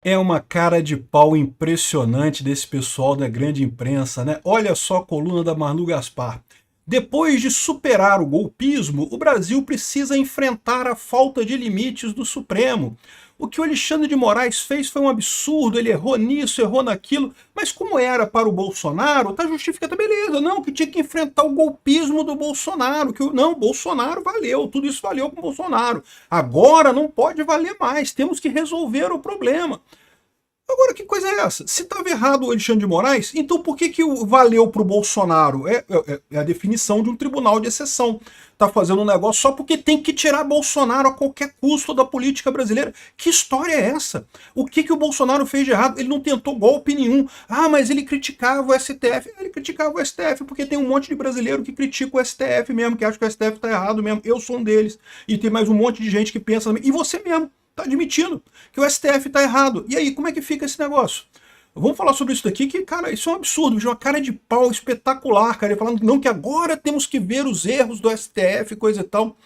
É uma cara de pau impressionante desse pessoal da grande imprensa, né? Olha só a coluna da Manu Gaspar. Depois de superar o golpismo, o Brasil precisa enfrentar a falta de limites do Supremo. O que o Alexandre de Moraes fez foi um absurdo, ele errou nisso, errou naquilo, mas como era para o Bolsonaro, tá justificado, beleza, não, que tinha que enfrentar o golpismo do Bolsonaro, não, Bolsonaro valeu, tudo isso valeu com o Bolsonaro. Agora não pode valer mais, temos que resolver o problema. Agora, que coisa é essa? Se estava errado o Alexandre de Moraes, então por que valeu para o Bolsonaro? É a definição de um tribunal de exceção. Está fazendo um negócio só porque tem que tirar Bolsonaro a qualquer custo da política brasileira. Que história é essa? O que o Bolsonaro fez de errado? Ele não tentou golpe nenhum. Ah, mas ele criticava o STF. Ele criticava o STF porque tem um monte de brasileiro que critica o STF mesmo, que acha que o STF está errado mesmo. Eu sou um deles. E tem mais um monte de gente que pensa também. E você mesmo está admitindo que o STF está errado. E aí, como é que fica esse negócio? Vamos falar sobre isso daqui, que, cara, isso é um absurdo, de uma cara de pau espetacular, cara, ele falando não, que agora temos que ver os erros do STF, coisa e tal.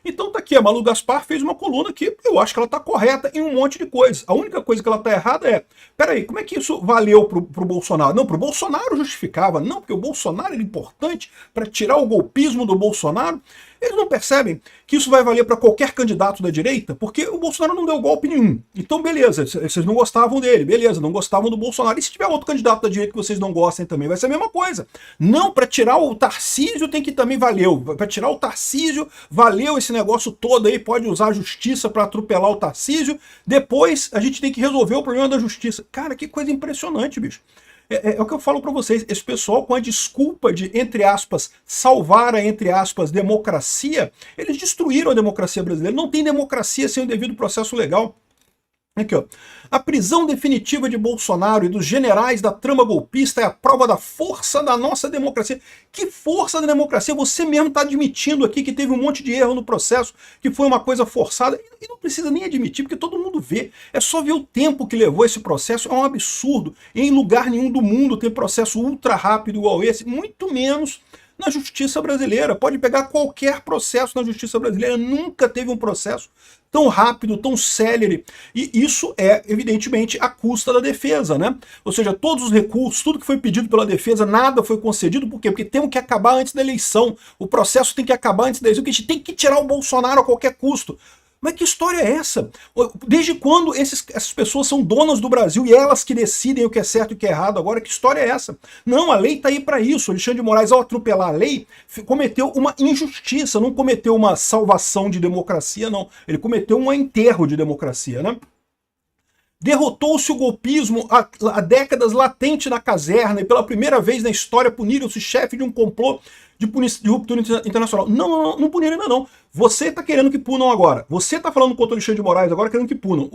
Então tá aqui, a Malu Gaspar fez uma coluna que eu acho que ela tá correta em um monte de coisa. A única coisa que ela tá errada é, peraí, como é que isso valeu pro Bolsonaro? Não, pro Bolsonaro justificava, não, porque o Bolsonaro era importante para tirar o golpismo do Bolsonaro. Eles não percebem que isso vai valer para qualquer candidato da direita, porque o Bolsonaro não deu golpe nenhum. Então, beleza, vocês não gostavam dele, beleza, não gostavam do Bolsonaro. E se tiver outro candidato da direita que vocês não gostem também, vai ser a mesma coisa. Não, para tirar o Tarcísio tem que também valeu. Para tirar o Tarcísio, valeu esse negócio todo aí, pode usar a justiça para atropelar o Tarcísio. Depois a gente tem que resolver o problema da justiça. Cara, que coisa impressionante, bicho. É o que eu falo para vocês, esse pessoal com a desculpa de, entre aspas, salvar a, entre aspas, democracia, eles destruíram a democracia brasileira. Não tem democracia sem o devido processo legal. Aqui, ó. A prisão definitiva de Bolsonaro e dos generais da trama golpista é a prova da força da nossa democracia. Que força da democracia? Você mesmo está admitindo aqui que teve um monte de erro no processo, que foi uma coisa forçada, e não precisa nem admitir, porque todo mundo vê. É só ver o tempo que levou esse processo, é um absurdo. Em lugar nenhum do mundo tem processo ultra rápido igual esse, muito menos na justiça brasileira. Pode pegar qualquer processo na justiça brasileira, nunca teve um processo tão rápido, tão célere, e isso é, evidentemente, a custa da defesa, né? Ou seja, todos os recursos, tudo que foi pedido pela defesa, nada foi concedido, por quê? Porque temos que acabar antes da eleição, o processo tem que acabar antes da eleição, porque a gente tem que tirar o Bolsonaro a qualquer custo. Mas que história é essa? Desde quando essas pessoas são donas do Brasil e elas que decidem o que é certo e o que é errado? Agora, que história é essa? Não, a lei está aí para isso. O Alexandre de Moraes, ao atropelar a lei, cometeu uma injustiça, não cometeu uma salvação de democracia, não. Ele cometeu um enterro de democracia, né? Derrotou-se o golpismo há décadas latente na caserna e pela primeira vez na história puniram-se chefe de um complô de ruptura internacional. Não puniram ainda não. Você está querendo que punam agora. Você está falando contra o Alexandre de Moraes agora querendo que punam.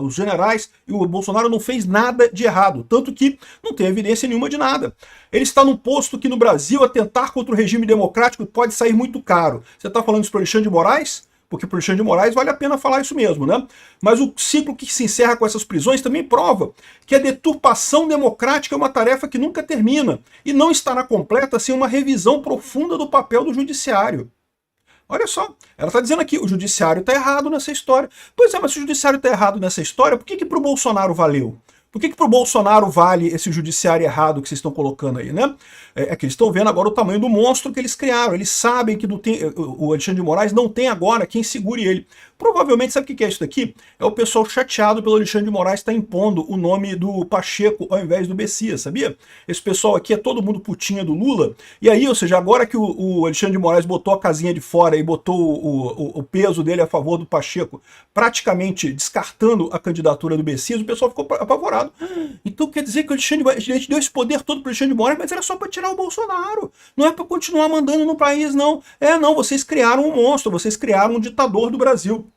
Os generais e o Bolsonaro não fez nada de errado. Tanto que não tem evidência nenhuma de nada. Ele está num posto que no Brasil atentar contra o regime democrático pode sair muito caro. Você está falando isso para o Alexandre de Moraes? Porque para o Alexandre de Moraes vale a pena falar isso mesmo, né? Mas o ciclo que se encerra com essas prisões também prova que a deturpação democrática é uma tarefa que nunca termina e não estará completa sem uma revisão profunda do papel do judiciário. Olha só, ela está dizendo aqui, o judiciário está errado nessa história. Pois é, mas se o judiciário está errado nessa história, por que para o Bolsonaro valeu? Por que para o Bolsonaro vale esse judiciário errado que vocês estão colocando aí, né? É que eles estão vendo agora o tamanho do monstro que eles criaram. Eles sabem que o Alexandre de Moraes não tem agora quem segure ele. Provavelmente, sabe o que é isso daqui? É o pessoal chateado pelo Alexandre de Moraes estar impondo o nome do Pacheco ao invés do Messias, sabia? Esse pessoal aqui é todo mundo putinha do Lula. E aí, ou seja, agora que o Alexandre de Moraes botou a casinha de fora e botou o peso dele a favor do Pacheco, praticamente descartando a candidatura do Messias, o pessoal ficou apavorado. Então quer dizer que o Alexandre de Moraes, a gente deu esse poder todo para o Alexandre de Moraes, mas era só para tirar o Bolsonaro. Não é para continuar mandando no país, não. Não, vocês criaram um monstro, vocês criaram um ditador do Brasil.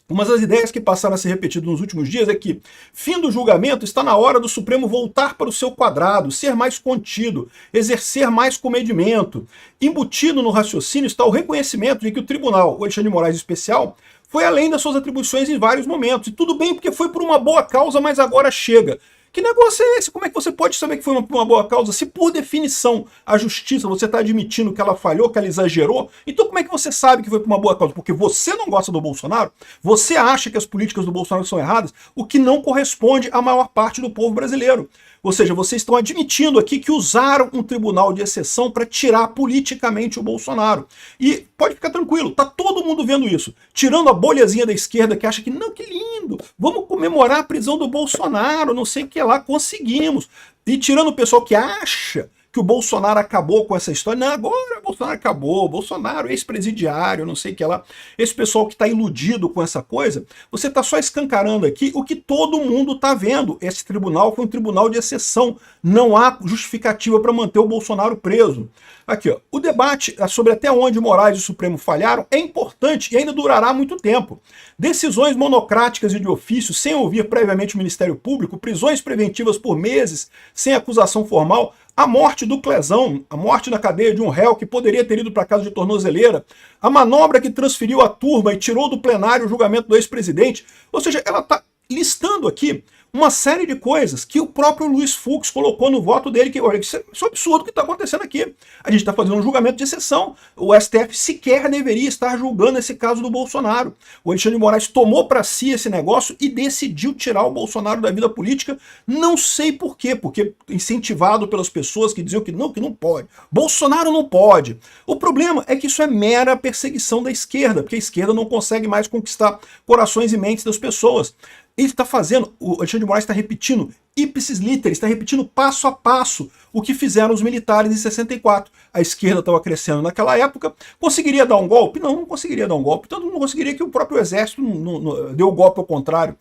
Uma das ideias que passaram a ser repetidas nos últimos dias é que, fim do julgamento, está na hora do Supremo voltar para o seu quadrado, ser mais contido, exercer mais comedimento. Embutido no raciocínio está o reconhecimento de que o tribunal, o Alexandre de Moraes especial, foi além das suas atribuições em vários momentos. E tudo bem porque foi por uma boa causa, mas agora chega. Que negócio é esse? Como é que você pode saber que foi uma boa causa? Se por definição a justiça, você está admitindo que ela falhou, que ela exagerou, então como é que você sabe que foi por uma boa causa? Porque você não gosta do Bolsonaro, você acha que as políticas do Bolsonaro são erradas, o que não corresponde à maior parte do povo brasileiro. Ou seja, vocês estão admitindo aqui que usaram um tribunal de exceção para tirar politicamente o Bolsonaro. E pode ficar tranquilo, tá todo mundo vendo isso. Tirando a bolhazinha da esquerda que acha que, não, que lindo, vamos comemorar a prisão do Bolsonaro, não sei o que lá, conseguimos. E tirando o pessoal que acha que o Bolsonaro acabou com essa história. Não, agora o Bolsonaro acabou, Bolsonaro ex-presidiário, não sei o que lá. Esse pessoal que está iludido com essa coisa, você está só escancarando aqui o que todo mundo está vendo. Esse tribunal foi um tribunal de exceção. Não há justificativa para manter o Bolsonaro preso. Aqui, ó, o debate sobre até onde Moraes e o Supremo falharam é importante e ainda durará muito tempo. Decisões monocráticas e de ofício, sem ouvir previamente o Ministério Público, prisões preventivas por meses, sem acusação formal, a morte do Clezão, a morte na cadeia de um réu que poderia ter ido para casa de tornozeleira, a manobra que transferiu a turma e tirou do plenário o julgamento do ex-presidente. Ou seja, ela está listando aqui uma série de coisas que o próprio Luiz Fux colocou no voto dele, que olha, isso é absurdo o que está acontecendo aqui. A gente está fazendo um julgamento de exceção. O STF sequer deveria estar julgando esse caso do Bolsonaro. O Alexandre de Moraes tomou para si esse negócio e decidiu tirar o Bolsonaro da vida política. Não sei por quê, porque incentivado pelas pessoas que diziam que não pode. Bolsonaro não pode. O problema é que isso é mera perseguição da esquerda, porque a esquerda não consegue mais conquistar corações e mentes das pessoas. Ele está fazendo, o Alexandre de Moraes está repetindo ipsis literis, está repetindo passo a passo o que fizeram os militares em 64. A esquerda estava crescendo naquela época, conseguiria dar um golpe? Não, não conseguiria dar um golpe, tanto não conseguiria que o próprio exército não deu o golpe ao contrário.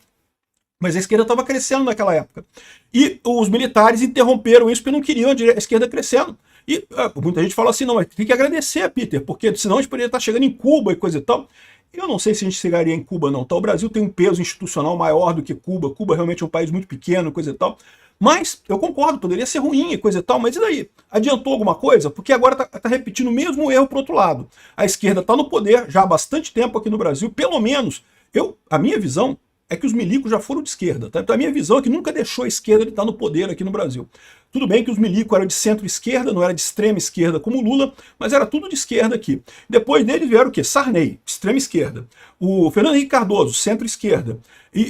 Mas a esquerda estava crescendo naquela época. E os militares interromperam isso porque não queriam a esquerda crescendo. E muita gente fala assim, não, mas tem que agradecer a Peter, porque senão a gente poderia estar chegando em Cuba e coisa e tal. Eu não sei se a gente chegaria em Cuba não, tá? O Brasil tem um peso institucional maior do que Cuba, Cuba realmente é um país muito pequeno, coisa e tal, mas eu concordo, poderia ser ruim e coisa e tal, mas e daí? Adiantou alguma coisa? Porque agora tá repetindo o mesmo erro pro outro lado. A esquerda está no poder já há bastante tempo aqui no Brasil, pelo menos, a minha visão é que os milicos já foram de esquerda, tá? Então a minha visão é que nunca deixou a esquerda de estar no poder aqui no Brasil. Tudo bem que os milicos eram de centro-esquerda, não era de extrema esquerda como Lula, mas era tudo de esquerda aqui. Depois deles vieram o quê? Sarney, extrema esquerda. O Fernando Henrique Cardoso, centro-esquerda.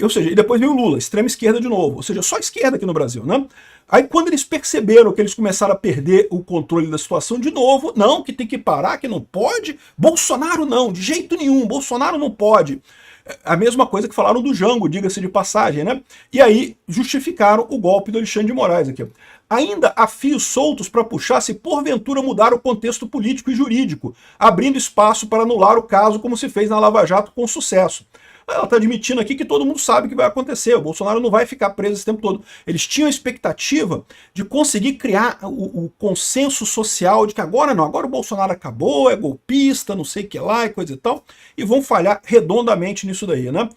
Ou seja, e depois veio o Lula, extrema esquerda de novo. Ou seja, só esquerda aqui no Brasil, né? Aí quando eles perceberam que eles começaram a perder o controle da situação de novo, não, que tem que parar, que não pode, Bolsonaro não, de jeito nenhum, Bolsonaro não pode. A mesma coisa que falaram do Jango, diga-se de passagem, né? E aí justificaram o golpe do Alexandre de Moraes aqui. Ainda há fios soltos para puxar se porventura mudar o contexto político e jurídico, abrindo espaço para anular o caso como se fez na Lava Jato com sucesso. Ela está admitindo aqui que todo mundo sabe o que vai acontecer. O Bolsonaro não vai ficar preso esse tempo todo. Eles tinham a expectativa de conseguir criar o consenso social de que agora não, agora o Bolsonaro acabou, é golpista, não sei o que lá e coisa e tal, e vão falhar redondamente nisso daí, né?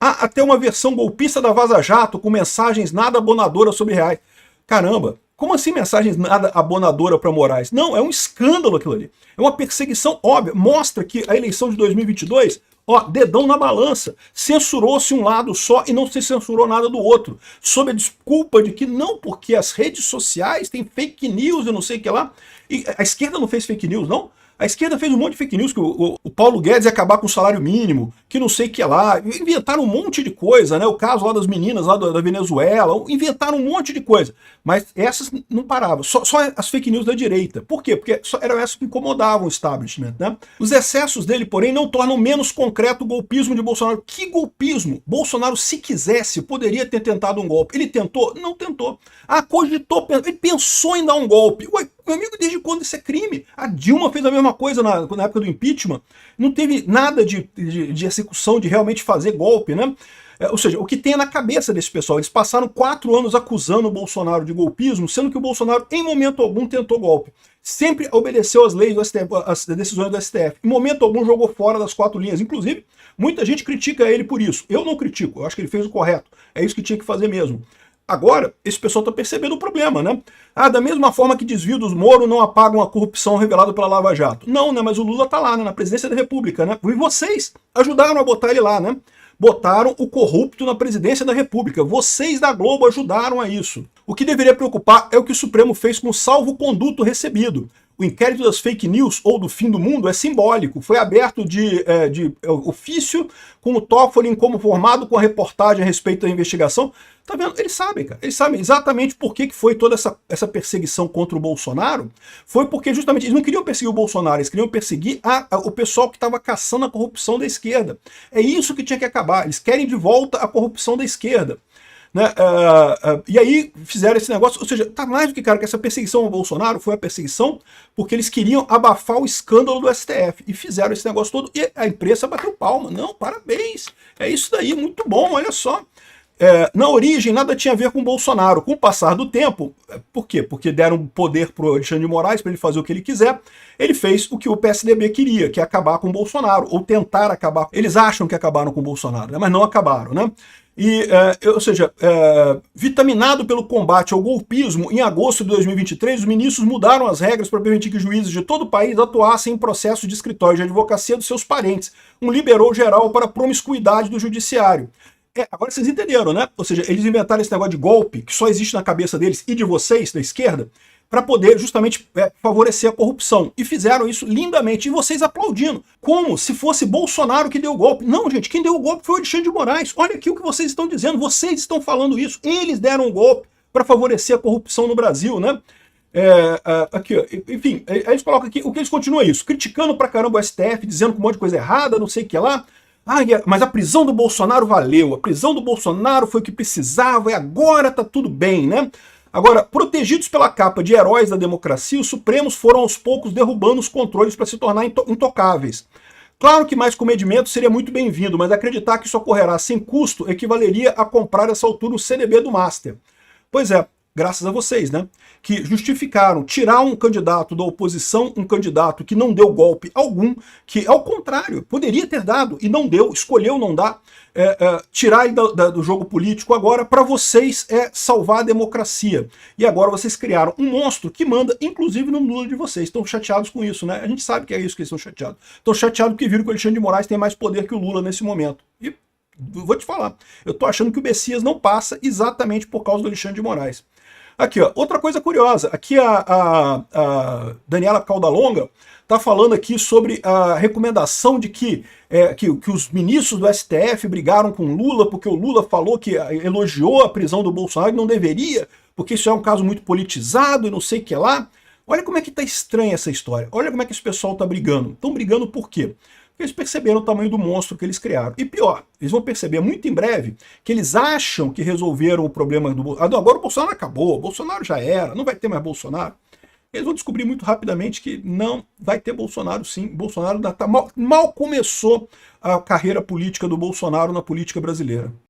Há até uma versão golpista da Vaza Jato com mensagens nada abonadoras sobre reais. Caramba, como assim mensagens nada abonadoras para Moraes? Não, é um escândalo aquilo ali. É uma perseguição óbvia. Mostra que a eleição de 2022... ó, dedão na balança, censurou-se um lado só e não se censurou nada do outro, sob a desculpa de que não, porque as redes sociais têm fake news e não sei o que lá, e a esquerda não fez fake news, não? A esquerda fez um monte de fake news, que o Paulo Guedes ia acabar com o salário mínimo, que não sei o que lá, inventaram um monte de coisa, né? O caso lá das meninas lá da Venezuela, inventaram um monte de coisa, mas essas não paravam, só as fake news da direita. Por quê? Porque só eram essas que incomodavam o establishment, né? Os excessos dele, porém, não tornam menos concreto o golpismo de Bolsonaro. Que golpismo? Bolsonaro, se quisesse, poderia ter tentado um golpe. Ele tentou? Não tentou. Ah, cogitou, ele pensou em dar um golpe. Ué, meu amigo, desde quando isso é crime? A Dilma fez a mesma coisa na época do impeachment. Não teve nada de execução, de realmente fazer golpe, né? Ou seja, o que tem na cabeça desse pessoal? Eles passaram 4 anos acusando o Bolsonaro de golpismo, sendo que o Bolsonaro, em momento algum, tentou golpe. Sempre obedeceu às leis do STF, às decisões do STF. Em momento algum, jogou fora das 4 linhas. Inclusive, muita gente critica ele por isso. Eu não critico, eu acho que ele fez o correto. É isso que tinha que fazer mesmo. Agora, esse pessoal está percebendo o problema, né? Ah, da mesma forma que desvio dos Moro não apagam a corrupção revelada pela Lava Jato. Não, né? Mas o Lula está lá, né? Na presidência da República, né? E vocês ajudaram a botar ele lá, né? Botaram o corrupto na presidência da República. Vocês da Globo ajudaram a isso. O que deveria preocupar é o que o Supremo fez com o salvo-conduto recebido. O inquérito das fake news ou do fim do mundo é simbólico. Foi aberto de ofício, com o Toffoli como formado, com a reportagem a respeito da investigação. Tá vendo? Eles sabem, cara. Eles sabem exatamente por que foi toda essa perseguição contra o Bolsonaro. Foi porque justamente eles não queriam perseguir o Bolsonaro, eles queriam perseguir o pessoal que estava caçando a corrupção da esquerda. É isso que tinha que acabar. Eles querem de volta a corrupção da esquerda. Né? E aí fizeram esse negócio, ou seja, tá mais do que claro que essa perseguição ao Bolsonaro foi a perseguição porque eles queriam abafar o escândalo do STF e fizeram esse negócio todo e a imprensa bateu palma. Não, parabéns, é isso daí, muito bom, olha só. Na origem nada tinha a ver com o Bolsonaro, com o passar do tempo, por quê? Porque deram poder para o Alexandre de Moraes para ele fazer o que ele quiser, ele fez o que o PSDB queria, que é acabar com o Bolsonaro, ou tentar acabar. Eles acham que acabaram com o Bolsonaro, né? Mas não acabaram, né? E, ou seja, vitaminado pelo combate ao golpismo, em agosto de 2023, os ministros mudaram as regras para permitir que juízes de todo o país atuassem em processos de escritório de advocacia dos seus parentes, um liberou geral para a promiscuidade do judiciário. Agora vocês entenderam, né? Ou seja, eles inventaram esse negócio de golpe, que só existe na cabeça deles e de vocês, da esquerda, para poder justamente favorecer a corrupção. E fizeram isso lindamente, e vocês aplaudindo, como se fosse Bolsonaro que deu o golpe. Não, gente, quem deu o golpe foi o Alexandre de Moraes. Olha aqui o que vocês estão dizendo, vocês estão falando isso. Eles deram o golpe para favorecer a corrupção no Brasil, né? Aqui, ó, enfim, eles colocam aqui, o que eles continuam é isso, criticando pra caramba o STF, dizendo que um monte de coisa errada, não sei o que lá. Mas a prisão do Bolsonaro valeu, a prisão do Bolsonaro foi o que precisava e agora tá tudo bem, né? Agora, protegidos pela capa de heróis da democracia, os Supremos foram aos poucos derrubando os controles para se tornar intocáveis. Claro que mais comedimento seria muito bem-vindo, mas acreditar que isso ocorrerá sem custo equivaleria a comprar essa altura o CDB do Master. Pois é, graças a vocês, né? Que justificaram tirar um candidato da oposição, um candidato que não deu golpe algum, que ao contrário, poderia ter dado e não deu, escolheu não dar, tirar ele do jogo político agora para vocês salvar a democracia. E agora vocês criaram um monstro que manda, inclusive, no Lula de vocês. Estão chateados com isso, né? A gente sabe que é isso que eles estão chateados. Estão chateados porque viram que o Alexandre de Moraes tem mais poder que o Lula nesse momento. E vou te falar, eu tô achando que o Messias não passa exatamente por causa do Alexandre de Moraes. Aqui, ó, outra coisa curiosa, aqui a Daniela Caldalonga está falando aqui sobre a recomendação de que os ministros do STF brigaram com Lula porque o Lula falou que elogiou a prisão do Bolsonaro e não deveria, porque isso é um caso muito politizado e não sei o que lá. Olha como é que tá estranha essa história, olha como é que esse pessoal tá brigando. Estão brigando por quê? Porque eles perceberam o tamanho do monstro que eles criaram. E pior, eles vão perceber muito em breve que eles acham que resolveram o problema do Bolsonaro. Agora o Bolsonaro acabou, o Bolsonaro já era, não vai ter mais Bolsonaro. Eles vão descobrir muito rapidamente que não vai ter Bolsonaro sim. Bolsonaro mal começou a carreira política do Bolsonaro na política brasileira.